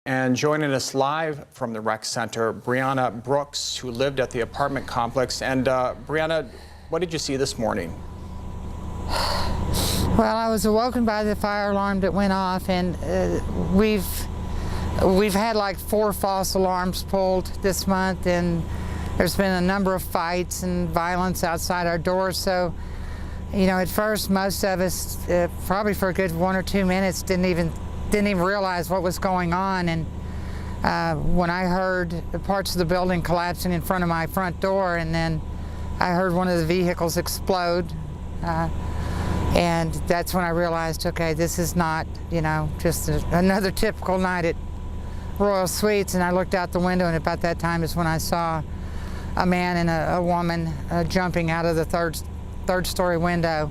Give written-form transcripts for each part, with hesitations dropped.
And joining us live from the rec center, Brieanna Brooks, who lived at the apartment complex. And Brieanna, what did you see this morning? Well, I was awoken by the fire alarm that went off, and we've had like 4 false alarms pulled this month, and there's been a number of fights and violence outside our doors. So, you know, at first, most of us, probably for a good 1 or 2 minutes, didn't even realize what was going on. And when I heard the parts of the building collapsing in front of my front door, and then I heard one of the vehicles explode, and that's when I realized, okay, this is not, you know, just another typical night at Royal Suites. And I looked out the window, and about that time is when I saw a man and a woman jumping out of the third story window,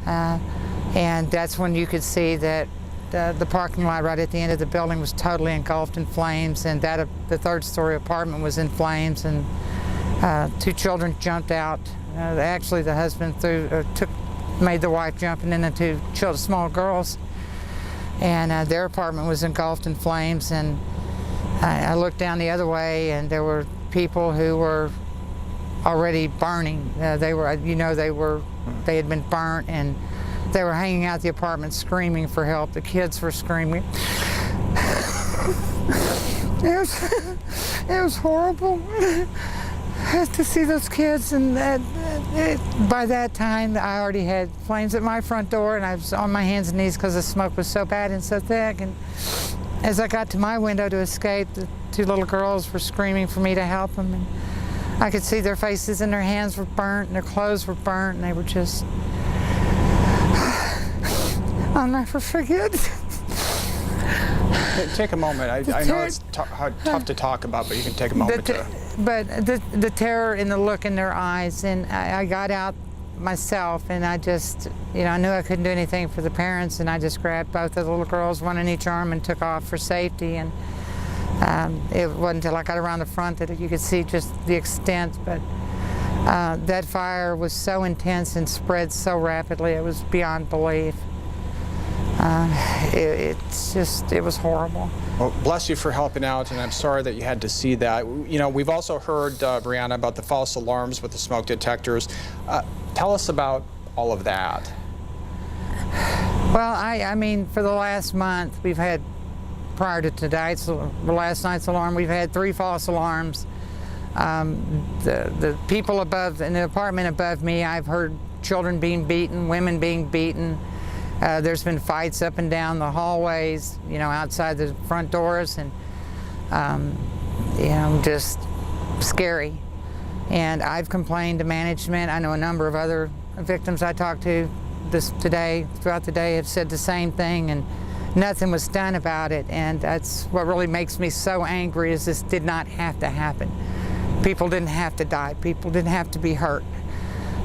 and that's when you could see that the parking lot right at the end of the building was totally engulfed in flames, and that of the third-story apartment was in flames, and 2 children jumped out. Actually, the husband made the wife jump, and then the 2 small girls, and their apartment was engulfed in flames. And I looked down the other way, and there were people who were already burning. They had been burnt, and they were hanging out the apartment screaming for help. The kids were screaming. It was horrible to see those kids. And by that time, I already had flames at my front door, and I was on my hands and knees because the smoke was so bad and so thick. And as I got to my window to escape, the 2 little girls were screaming for me to help them. And I could see their faces, and their hands were burnt, and their clothes were burnt, and they were just... I'll never forget. Take a moment. I know it's tough to talk about, but you can take a moment to... But the terror and the look in their eyes, and I got out myself, and I just, you know, I knew I couldn't do anything for the parents, and I just grabbed both of the little girls, one in each arm, and took off for safety. And it wasn't until I got around the front that you could see just the extent, but that fire was so intense and spread so rapidly, it was beyond belief. It was horrible. Well, bless you for helping out, and I'm sorry that you had to see that. You know, we've also heard, Brieanna, about the false alarms with the smoke detectors. Tell us about all of that. Well, I mean, for the last month, we've had, prior to tonight's, last night's alarm, we've had 3 false alarms. The people above, in the apartment above me, I've heard children being beaten, women being beaten. There's been fights up and down the hallways, you know, outside the front doors, and, you know, just scary. And I've complained to management. I know a number of other victims I talked to throughout the day have said the same thing, and nothing was done about it. And that's what really makes me so angry, is this did not have to happen. People didn't have to die. People didn't have to be hurt.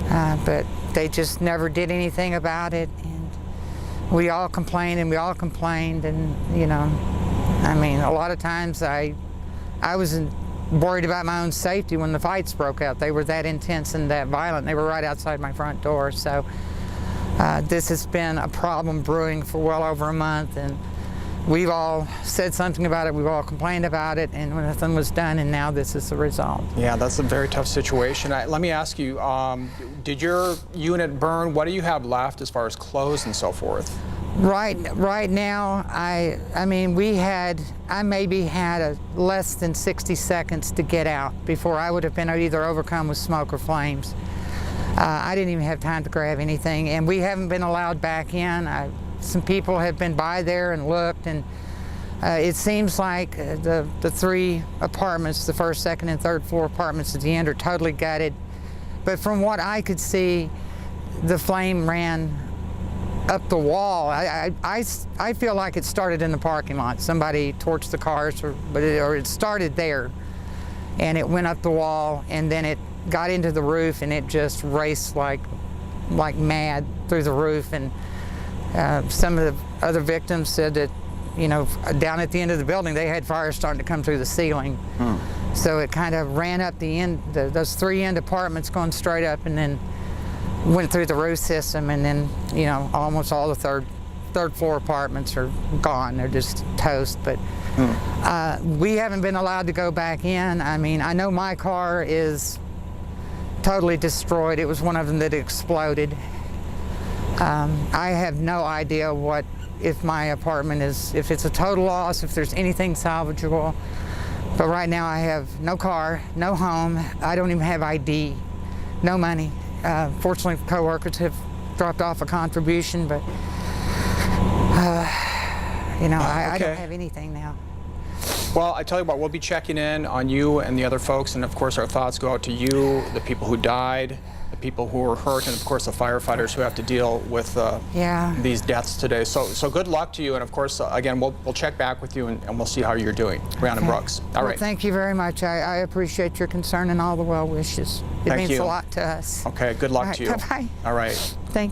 But they just never did anything about it. We all complained, and we all complained, and, you know, I mean, a lot of times I wasn't worried about my own safety when the fights broke out. They were that intense and that violent. They were right outside my front door. So this has been a problem brewing for well over a month, and we've all said something about it. We've all complained about it, and nothing was done, and now this is the result. Yeah, that's a very tough situation. Let me ask you, did your unit burn? What do you have left as far as clothes and so forth? Right now, I mean, I maybe had less than 60 seconds to get out before I would have been either overcome with smoke or flames. I didn't even have time to grab anything, and we haven't been allowed back in. Some people have been by there and looked, and it seems like the 3 apartments, the first, second, and third floor apartments at the end, are totally gutted. But from what I could see, the flame ran up the wall. I feel like it started in the parking lot. Somebody torched the cars, or it started there, and it went up the wall, and then it got into the roof, and it just raced like mad through the roof. And some of the other victims said that, you know, down at the end of the building, they had fire starting to come through the ceiling. So it kind of ran up the end, those 3 end apartments going straight up, and then went through the roof system, and then, you know, almost all the third floor apartments are gone. They're just toast. But we haven't been allowed to go back in. I mean, I know my car is totally destroyed. It was one of them that exploded. I have no idea if my apartment if it's a total loss, if there's anything salvageable. But right now I have no car, no home. I don't even have ID, no money. Fortunately, coworkers have dropped off a contribution, but you know, I don't have anything now. Well, I tell you what, we'll be checking in on you and the other folks, and of course our thoughts go out to you, the people who died, the people who were hurt, and of course the firefighters who have to deal with these deaths today. So good luck to you, and of course, again, we'll check back with you and we'll see how you're doing. Brieanna Brooks. All right. Thank you very much. I appreciate your concern and all the well wishes. It means a lot to us. Okay, good luck to you. Bye-bye. All right. Thank you.